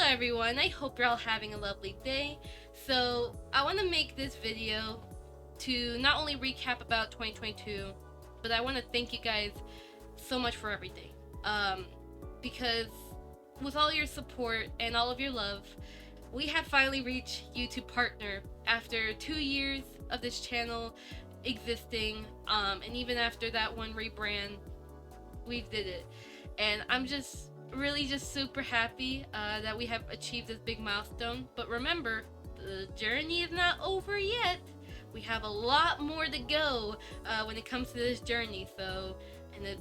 everyone, I hope you're all having a lovely day. So I want to make this video to not only recap about 2022, but I want to thank you guys so much for everything. Because with all your support and all of your love, we have finally reached YouTube partner after 2 years of this channel existing, and even after that one rebrand, we did it. And I'm just really super happy that we have achieved this big milestone. But remember, the journey is not over yet. We have a lot more to go when it comes to this journey. So, and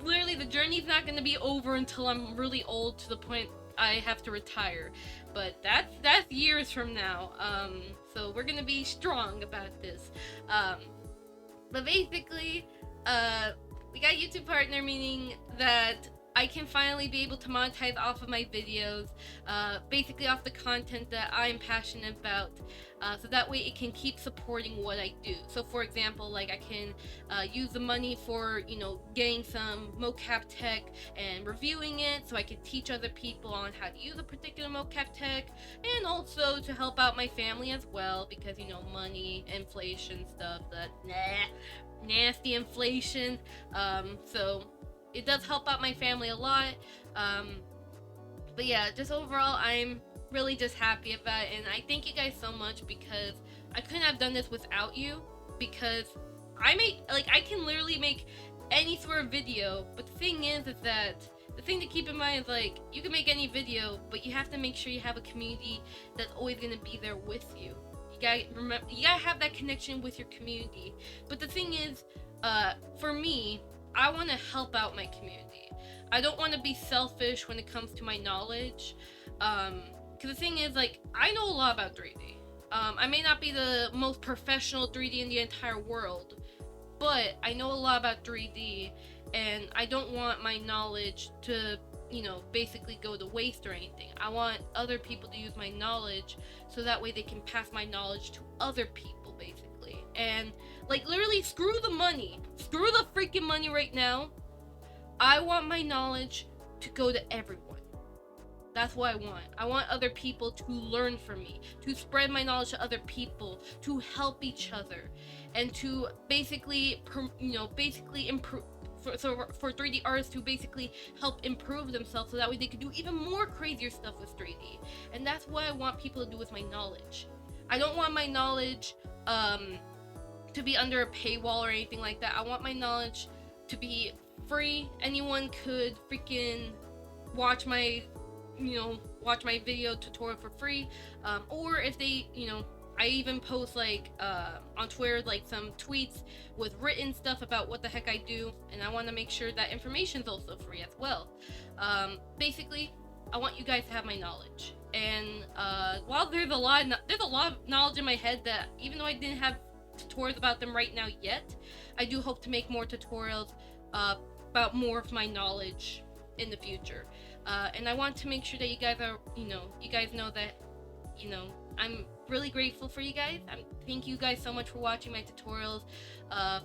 literally the journey's not going to be over until I'm really old, to the point I have to retire. But that's years from now. So we're going to be strong about this. But basically, we got YouTube partner, meaning that I can finally be able to monetize off of my videos, basically off the content that I'm passionate about, so that way it can keep supporting what I do. So for example, like I can use the money for, getting some mocap tech and reviewing it, so I can teach other people on how to use a particular mocap tech, and also to help out my family as well, because money, inflation stuff, that nasty inflation. So it does help out my family a lot. But yeah, just overall, I'm really just happy about it, and I thank you guys so much, because I couldn't have done this without you. Because I can literally make any sort of video, but the thing is that the thing to keep in mind is, you can make any video, but you have to make sure you have a community that's always gonna be there with you. You gotta have that connection with your community. But the thing is, for me, I want to help out my community. I don't want to be selfish when it comes to my knowledge. Because the thing is, I know a lot about 3D. I may not be the most professional 3D in the entire world, but I know a lot about 3D, and I don't want my knowledge to, basically go to waste or anything. I want other people to use my knowledge, so that way they can pass my knowledge to other people, basically. And literally, screw the money. Screw the freaking money right now. I want my knowledge to go to everyone. That's what I want. I want other people to learn from me, to spread my knowledge to other people, to help each other, and to basically, improve. For 3D artists to basically help improve themselves, so that way they can do even more crazier stuff with 3D. And that's what I want people to do with my knowledge. I don't want my knowledge to be under a paywall or anything like that. I want my knowledge to be free. Anyone could freaking watch my video tutorial for free. Or if they, I even post on Twitter some tweets with written stuff about what the heck I do, and I want to make sure that information's also free as well. Basically, I want you guys to have my knowledge. And while there's a lot of knowledge in my head that, even though I didn't have tutorials about them right now yet, I do hope to make more tutorials about more of my knowledge in the future. And I want to make sure that you guys are, you guys know that, I'm really grateful for you guys. Thank you guys so much for watching my tutorials,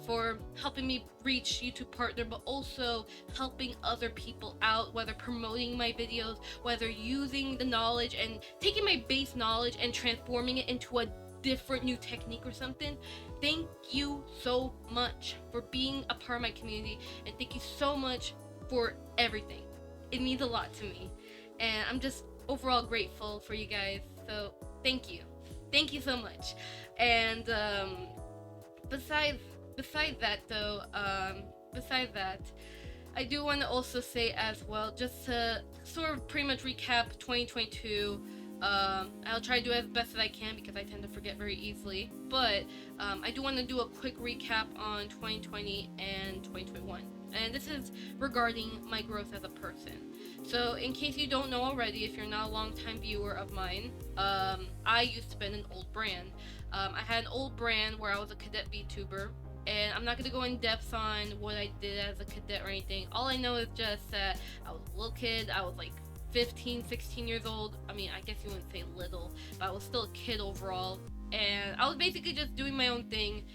for helping me reach YouTube partner, but also helping other people out, whether promoting my videos, whether using the knowledge and taking my base knowledge and transforming it into a different new technique or something. Thank you so much for being a part of my community, and thank you so much for everything. It means a lot to me, and I'm just overall grateful for you guys. So thank you so much. And besides that though, I do want to also say as well, just to sort of pretty much recap 2022. I'll try to do it as best as I can, because I tend to forget very easily. But I do want to do a quick recap on 2020 and 2021. And this is regarding my growth as a person. So in case you don't know already, if you're not a long-time viewer of mine, I used to be an old brand. I had an old brand where I was a cadet VTuber. And I'm not going to go in depth on what I did as a cadet or anything. All I know is just that I was a little kid. I was 15, 16 years old. I mean, I guess you wouldn't say little, but I was still a kid overall. And I was basically just doing my own thing,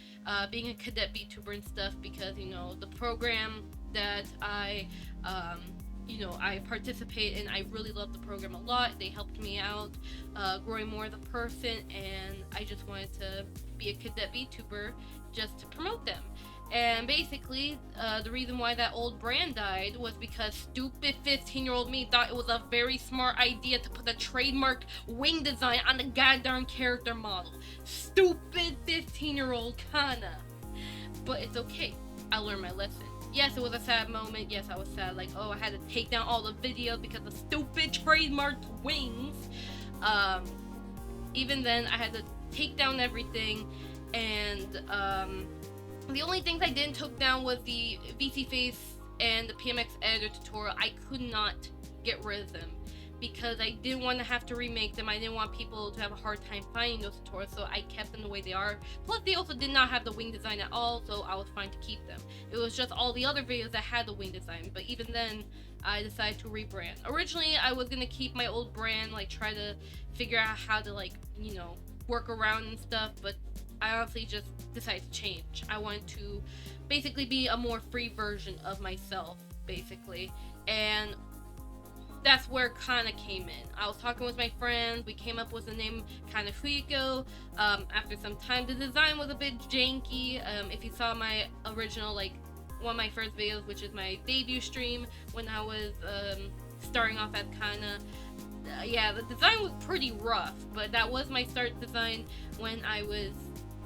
being a cadet VTuber and stuff, because, the program that I you know, I participate and I really love the program a lot. They helped me out, growing more as a person, and I just wanted to be a cadet VTuber just to promote them. And basically, the reason why that old brand died was because stupid 15-year-old me thought it was a very smart idea to put a trademark wing design on the goddamn character model. Stupid 15-year-old Kana. But it's okay. I learned my lesson. Yes, it was a sad moment. Yes, I was sad. Like, oh, I had to take down all the videos because of stupid trademarked wings. Even then, I had to take down everything, and the only things I didn't took down was the VC Face and the PMX editor tutorial. I could not get rid of them because I didn't want to have to remake them. I didn't want people to have a hard time finding those tutorials, so I kept them the way they are. Plus, they also did not have the wing design at all, so I was fine to keep them. It was just all the other videos that had the wing design, but even then, I decided to rebrand. Originally, I was gonna keep my old brand, like try to figure out how to, like, you know, work around and stuff, but I honestly just decided to change. I wanted to basically be a more free version of myself, basically. And that's where Kana came in. I was talking with my friends, we came up with the name kind of Fuyuko. After some time, the design was a bit janky. If you saw my original, like, one of my first videos, which is my debut stream, when I was starting off as Kana, yeah, the design was pretty rough, but that was my start design when I was,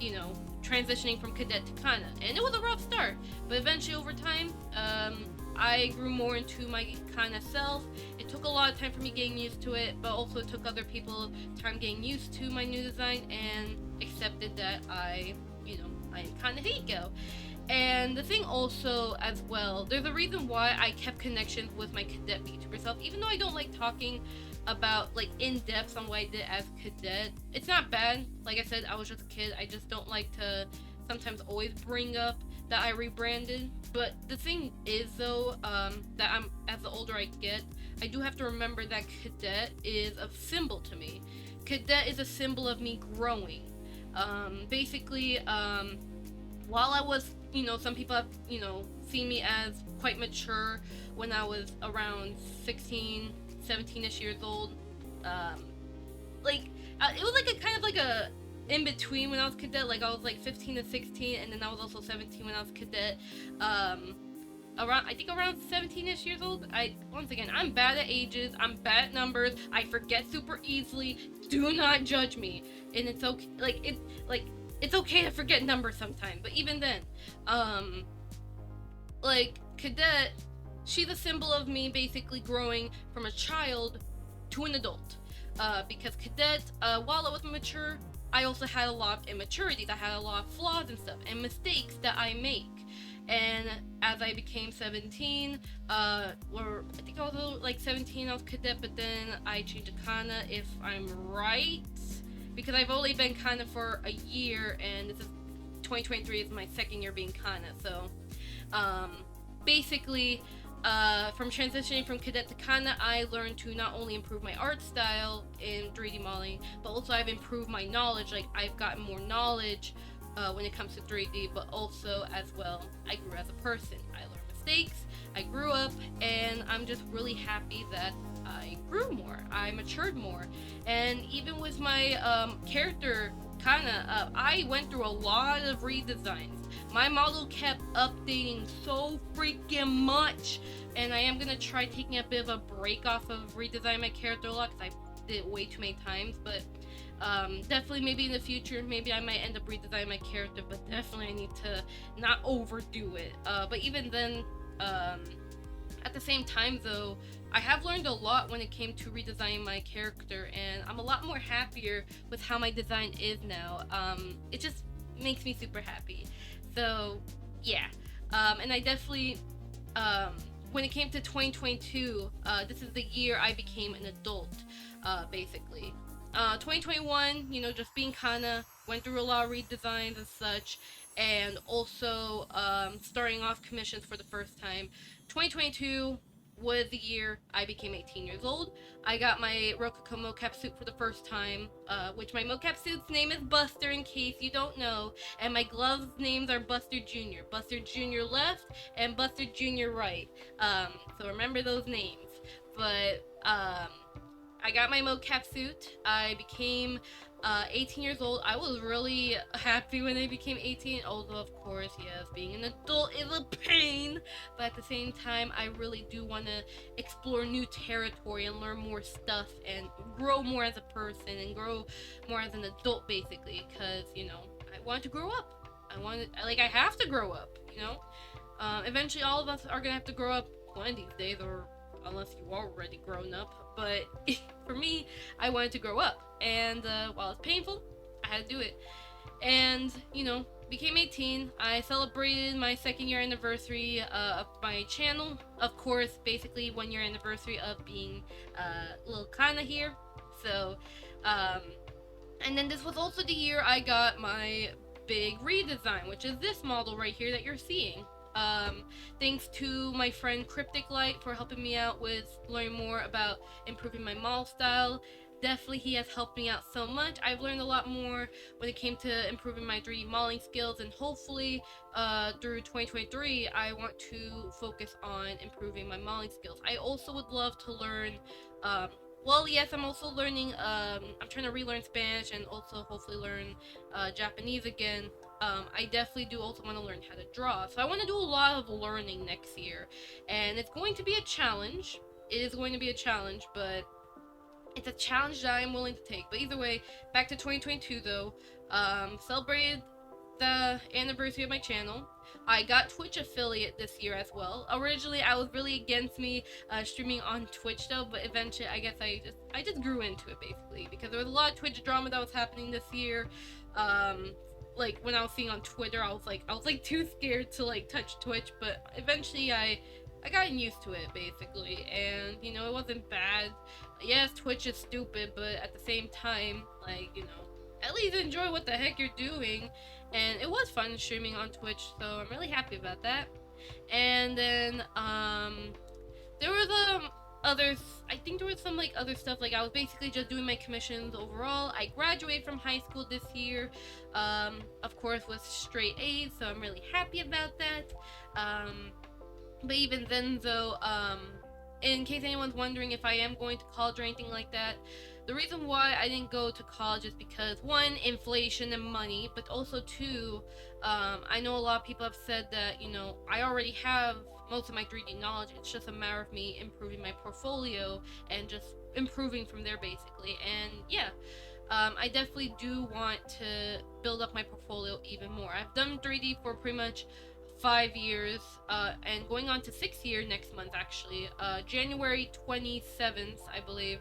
you know, transitioning from cadet to Kana, and it was a rough start, but eventually over time, I grew more into my Kana self. It took a lot of time for me getting used to it, but also it took other people time getting used to my new design and accepted that I'm Kana Fuyuko. And the thing also, as well, there's a reason why I kept connections with my cadet VTuber self, even though I don't like talking about, like, in depth on what I did as cadet. It's not bad. Like I said, I was just a kid. I just don't like to sometimes always bring up that I rebranded. But the thing is, though, that as the older I get, I do have to remember that cadet is a symbol to me. Cadet is a symbol of me growing. Basically, while I was, you know, some people have, you know, seen me as quite mature when I was around 16, 17-ish years old. It was like a kind of like a in between when I was cadet. Like, I was like 15 to 16, and then I was also 17 when I was cadet. Around 17-ish years old. Once again, I'm bad at ages, I'm bad at numbers, I forget super easily. Do not judge me. And it's okay, it's okay to forget numbers sometimes, but even then, cadet, she's a symbol of me basically growing from a child to an adult. Because cadet, while I was mature, I also had a lot of immaturities. I had a lot of flaws and stuff, and mistakes that I make. And as I became 17, I think I was like 17, I was cadet, but then I changed to Kana, if I'm right, because I've only been Kana for a year, and this is 2023 is my second year being Kana. So, basically, from transitioning from cadet to Kana, I learned to not only improve my art style in 3D modeling, but also I've improved my knowledge. Like, I've gotten more knowledge when it comes to 3D, but also, as well, I grew as a person. I learned mistakes, I grew up, and I'm just really happy that I grew more, I matured more. And even with my character, Kana, I went through a lot of redesigns. My model kept updating so freaking much, and I am gonna try taking a bit of a break off of redesigning my character a lot, because I did it way too many times. But definitely, maybe in the future, maybe I might end up redesigning my character, but definitely I need to not overdo it. But even then, at the same time, though, I have learned a lot when it came to redesigning my character, and I'm a lot more happier with how my design is now. It just makes me super happy. So, yeah. And I definitely, when it came to 2022, this is the year I became an adult, basically. 2021, you know, just being Kana, went through a lot of redesigns and such, and also starting off commissions for the first time. 2022, was the year I became 18 years old. I got my Rococo mocap suit for the first time, which my mocap suit's name is Buster, in case you don't know, and my gloves names are Buster Jr. Buster Jr. left and Buster Jr. right. So remember those names. But I got my mocap suit. I became 18 years old. I was really happy when I became 18, although of course, yes, being an adult is a pain, but at the same time, I really do want to explore new territory and learn more stuff and grow more as a person and grow more as an adult, basically, because, you know, I want to grow up. I have to grow up, you know? Eventually, all of us are gonna have to grow up one of these days, or unless you are already grown up, but for me, I wanted to grow up, and while it's painful, I had to do it. And, you know, became 18. I celebrated my 2nd year anniversary of my channel. Of course, basically 1 year anniversary of being little Kana here. So, and then this was also the year I got my big redesign, which is this model right here that you're seeing. Thanks to my friend Cryptic Light for helping me out with learning more about improving my model style. Definitely, he has helped me out so much. I've learned a lot more when it came to improving my 3D modeling skills, and hopefully through 2023 I want to focus on improving my modeling skills. I also would love to learn well, yes, I'm also learning, I'm trying to relearn Spanish and also hopefully learn Japanese again. I definitely do also want to learn how to draw. So I want to do a lot of learning next year. And it's going to be a challenge. It is going to be a challenge, but it's a challenge that I am willing to take. But either way, back to 2022 though. Celebrated the anniversary of my channel. I got Twitch affiliate this year as well. Originally, I was really against me streaming on Twitch though, but eventually, I guess I just grew into it basically because there was a lot of Twitch drama that was happening this year. Like when I was seeing on Twitter, I was like too scared to like touch Twitch, but eventually I got used to it basically, and you know, it wasn't bad. Yes, Twitch is stupid, but at the same time, like, you know, at least enjoy what the heck you're doing. And it was fun streaming on Twitch, so I'm really happy about that. And then there was others. I think there was some like other stuff. Like I was basically just doing my commissions overall. I graduated from high school this year, of course with straight A's, so I'm really happy about that. But even then, though, in case anyone's wondering if I am going to college or anything like that, the reason why I didn't go to college is because, one, inflation and money, but also two, I know a lot of people have said that, you know, I already have most of my 3D knowledge. It's just a matter of me improving my portfolio and just improving from there, basically. And yeah, I definitely do want to build up my portfolio even more. I've done 3D for pretty much 5 years, and going on to 6th year next month, actually. January 27th, I believe,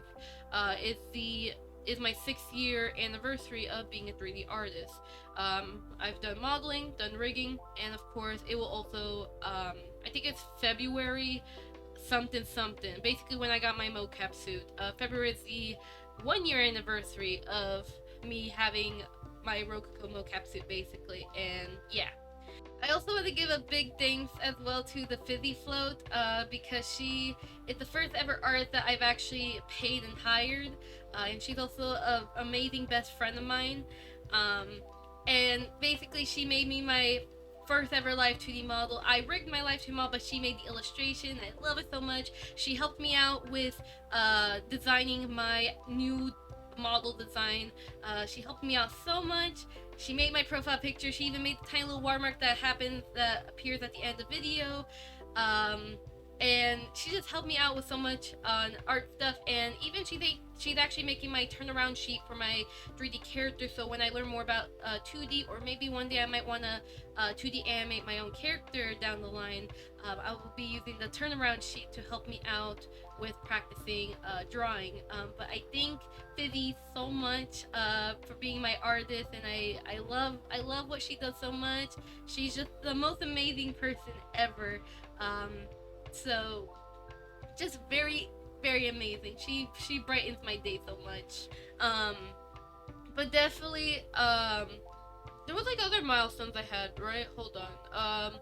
is my 6th year anniversary of being a 3D artist. I've done modeling, done rigging, and of course it will also, I think it's February something. Basically when I got my mocap suit. February is the 1 year anniversary of me having my Rococo mocap suit, basically, and yeah. I also want to give a big thanks as well to the Fizzy Float, because she is the first ever artist that I've actually paid and hired, and she's also an amazing best friend of mine, and basically she made me my first ever live 2D model. I rigged my live 2D model, but she made the illustration. I love it so much. She helped me out with designing my new model design. She helped me out so much. She made my profile picture. She even made the tiny little watermark that appears at the end of the video. And she just helped me out with so much on art stuff, and even she's actually making my turnaround sheet for my 3D character, so when I learn more about 2D, or maybe one day I might want to 2D animate my own character down the line, I will be using the turnaround sheet to help me out with practicing drawing. But I thank Fizzy so much for being my artist, and I love what she does so much. She's just the most amazing person ever. So just very, very amazing. She brightens my day so much. But definitely, there was like other milestones I had, right? Hold on.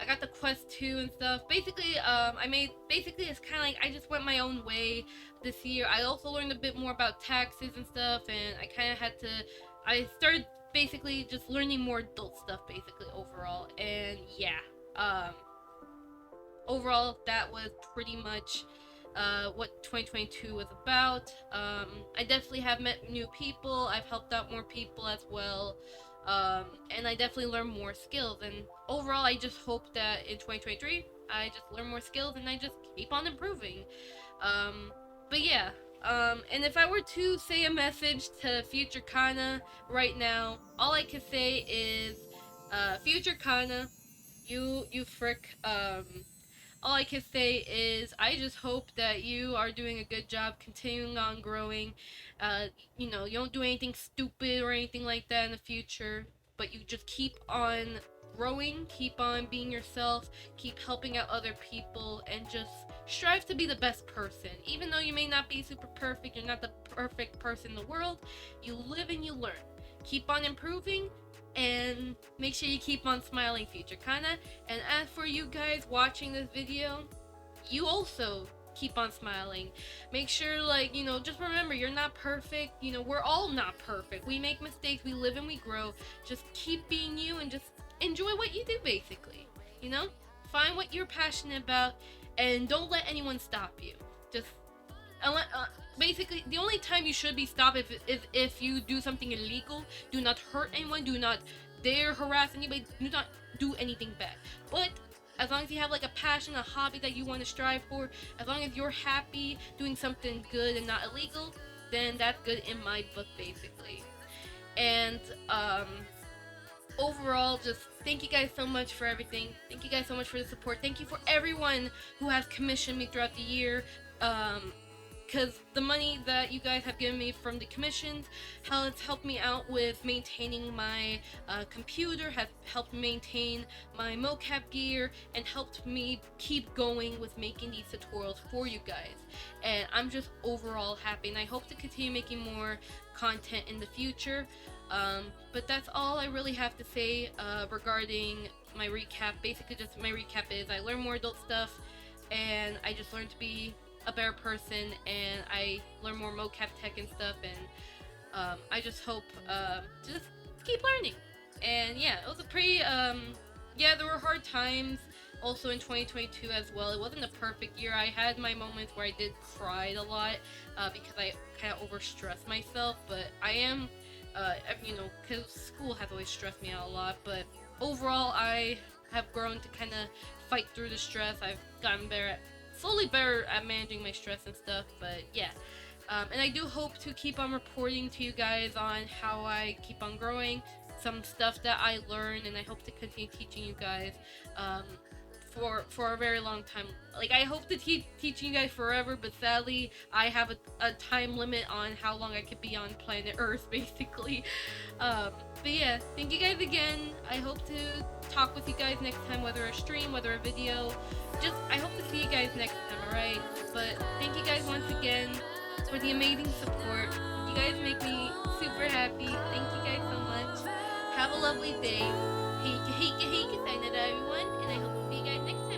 I got the quest 2 and stuff. Basically, it's kind of like I just went my own way this year. I also learned a bit more about taxes and stuff, and I started basically just learning more adult stuff basically overall. And yeah, um, overall that was pretty much what 2022 was about. I definitely have met new people. I've helped out more people as well. And I definitely learned more skills. And overall, I just hope that in 2023, I just learn more skills and I just keep on improving. Um, but yeah. And if I were to say a message to future Kana right now, all I can say is, future Kana, you frick, all I can say is I just hope that you are doing a good job continuing on growing. You know, you don't do anything stupid or anything like that in the future, but you just keep on growing, keep on being yourself, keep helping out other people, and just strive to be the best person. Even though you may not be super perfect, you're not the perfect person in the world, you live and you learn. Keep on improving, and make sure you keep on smiling, future Kana. And as for you guys watching this video, you also keep on smiling. Make sure, like, you know, just remember, you're not perfect. You know, we're all not perfect. We make mistakes, we live and we grow. Just keep being you and just enjoy what you do, basically. You know? Find what you're passionate about and don't let anyone stop you. Just basically, the only time you should be stopped is if you do something illegal. Do not hurt anyone. Do not dare harass anybody. Do not do anything bad. But as long as you have like a passion, a hobby that you want to strive for, as long as you're happy doing something good and not illegal, then that's good in my book, basically. And overall, just thank you guys so much for everything. Thank you guys so much for the support. Thank you for everyone who has commissioned me throughout the year. Because the money that you guys have given me from the commissions has helped me out with maintaining my computer, has helped maintain my mocap gear, and helped me keep going with making these tutorials for you guys. And I'm just overall happy, and I hope to continue making more content in the future. But that's all I really have to say regarding my recap. Basically, just my recap is I learned more adult stuff, and I just learned to be a better person, and I learn more mocap tech and stuff, and I just hope to just keep learning. And yeah, it was a pretty yeah, there were hard times also in 2022 as well. It wasn't a perfect year. I had my moments where I did cry a lot because I kind of overstressed myself, but I am you know, because school has always stressed me out a lot, but overall I have grown to kind of fight through the stress. I've gotten slowly better at managing my stress and stuff, but yeah. And I do hope to keep on reporting to you guys on how I keep on growing, some stuff that I learn, and I hope to continue teaching you guys for a very long time. Like, I hope to keep teaching you guys forever, but sadly I have a time limit on how long I could be on planet Earth, basically. But yeah, thank you guys again. I hope to talk with you guys next time, whether a stream, whether a video. Just, I hope to see you guys next time, alright? But thank you guys once again for the amazing support. You guys make me super happy. Thank you guys so much. Have a lovely day. Heike, heike, heike, sayonara, everyone, and I hope to see you guys next time.